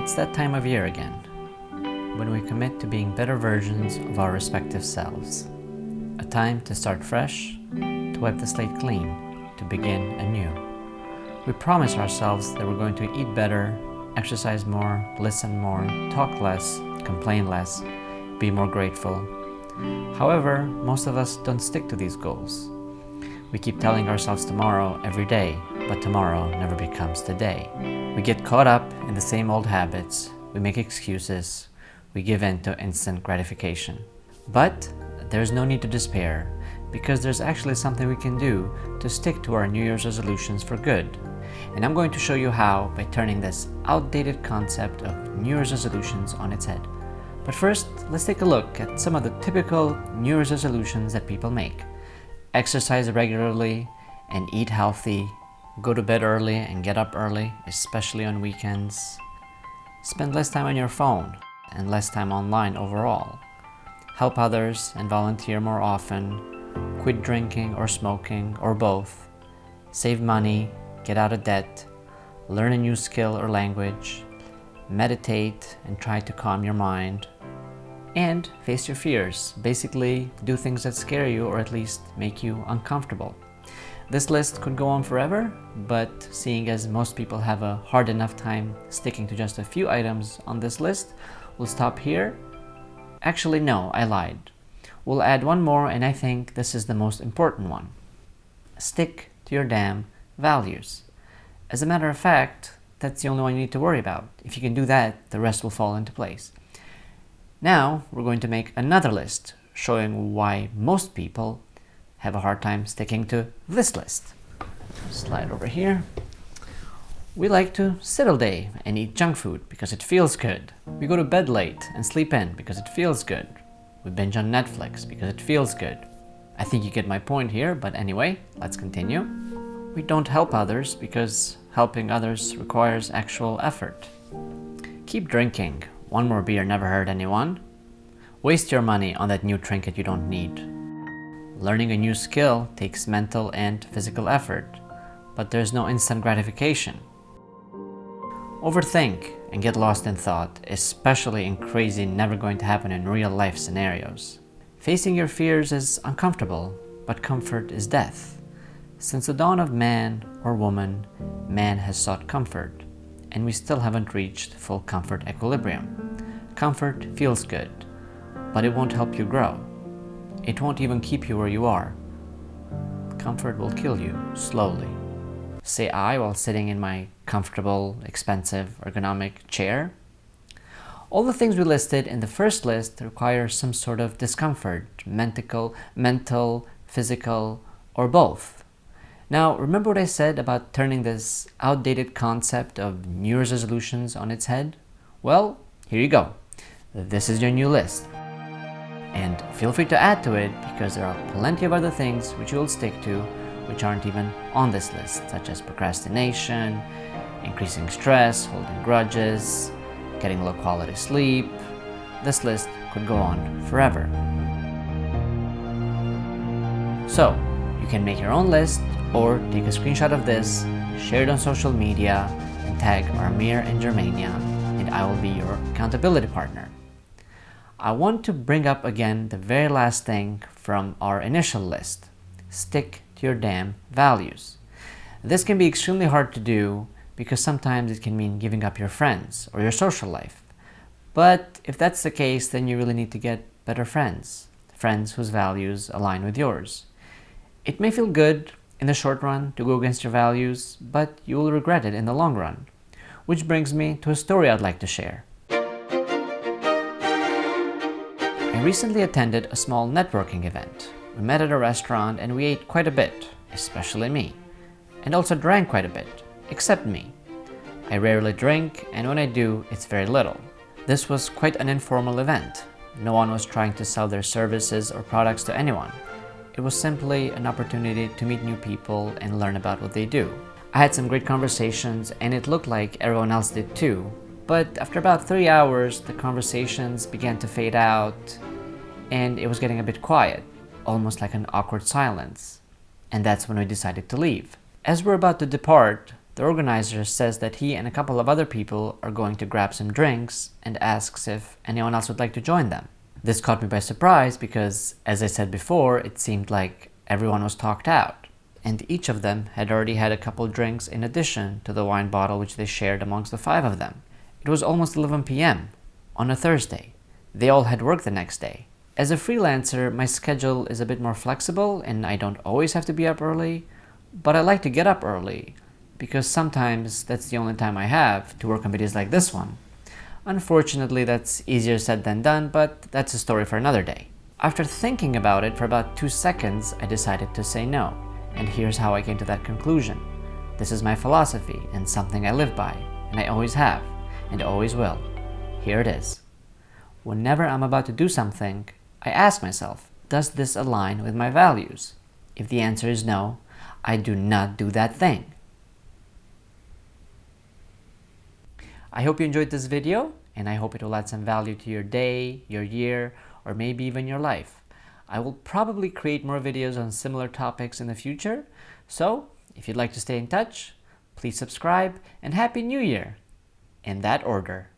It's that time of year again, when we commit to being better versions of our respective selves. A time to start fresh, to wipe the slate clean, to begin anew. We promise ourselves that we're going to eat better, exercise more, listen more, talk less, complain less, be more grateful. However, most of us don't stick to these goals. We keep telling ourselves tomorrow every day, but tomorrow never becomes today. We get caught up in the same old habits, we make excuses, we give in to instant gratification. But there's no need to despair, because there's actually something we can do to stick to our New Year's resolutions for good. And I'm going to show you how by turning this outdated concept of New Year's resolutions on its head. But first, let's take a look at some of the typical New Year's resolutions that people make. Exercise regularly and eat healthy. Go to bed early and get up early, especially on weekends. Spend less time on your phone and less time online overall. Help others and volunteer more often. Quit drinking or smoking or both. Save money, get out of debt. Learn a new skill or language. Meditate and try to calm your mind. And face your fears. Basically, do things that scare you or at least make you uncomfortable. This list could go on forever, but seeing as most people have a hard enough time sticking to just a few items on this list, we'll stop here. Actually, no, I lied. We'll add one more, and I think this is the most important one. Stick to your damn values. As a matter of fact, that's the only one you need to worry about. If you can do that, the rest will fall into place. Now, we're going to make another list showing why most people have a hard time sticking to this list. Slide over here. We like to sit all day and eat junk food because it feels good. We go to bed late and sleep in because it feels good. We binge on Netflix because it feels good. I think you get my point here, but anyway, let's continue. We don't help others because helping others requires actual effort. Keep drinking. One more beer never hurt anyone. Waste your money on that new trinket you don't need. Learning a new skill takes mental and physical effort, but there's no instant gratification. Overthink and get lost in thought, especially in crazy, never going to happen in real life scenarios. Facing your fears is uncomfortable, but comfort is death. Since the dawn of man or woman, man has sought comfort, and we still haven't reached full comfort equilibrium. Comfort feels good, but it won't help you grow. It won't even keep you where you are. Comfort will kill you slowly. Say I while sitting in my comfortable, expensive, ergonomic chair. All the things we listed in the first list require some sort of discomfort, mental, physical, or both. Now, remember what I said about turning this outdated concept of New Year's resolutions on its head? Well, here you go. This is your new list. And feel free to add to it because there are plenty of other things which you will stick to which aren't even on this list, such as procrastination, increasing stress, holding grudges, getting low quality sleep. This list could go on forever. So, you can make your own list or take a screenshot of this, share it on social media, and tag Armir and Germania, and I will be your accountability partner. I want to bring up again the very last thing from our initial list. Stick to your damn values. This can be extremely hard to do because sometimes it can mean giving up your friends or your social life. But if that's the case, then you really need to get better friends whose values align with yours. It may feel good in the short run to go against your values, but you will regret it in the long run. Which brings me to a story I'd like to share. I recently attended a small networking event. We met at a restaurant and we ate quite a bit, especially me, and also drank quite a bit, except me. I rarely drink, and when I do, it's very little. This was quite an informal event. No one was trying to sell their services or products to anyone. It was simply an opportunity to meet new people and learn about what they do. I had some great conversations, and it looked like everyone else did too. But after about 3 hours, the conversations began to fade out, and it was getting a bit quiet, almost like an awkward silence. And that's when we decided to leave. As we're about to depart, The organizer says that he and a couple of other people are going to grab some drinks and asks if anyone else would like to join them. This caught me by surprise because, as I said before, it seemed like everyone was talked out, and each of them had already had a couple drinks in addition to the wine bottle which they shared amongst the 5 of them. It was almost 11 p.m. on a Thursday. They all had work the next day. As a freelancer, my schedule is a bit more flexible and I don't always have to be up early, but I like to get up early because sometimes that's the only time I have to work on videos like this one. Unfortunately, that's easier said than done, but that's a story for another day. After thinking about it for about 2 seconds, I decided to say no, and here's how I came to that conclusion. This is my philosophy and something I live by, and I always have, and always will. Here it is. Whenever I'm about to do something, I ask myself, does this align with my values? If the answer is no, I do not do that thing. I hope you enjoyed this video, and I hope it will add some value to your day, your year, or maybe even your life. I will probably create more videos on similar topics in the future, so if you'd like to stay in touch, please subscribe, and Happy New Year! In that order.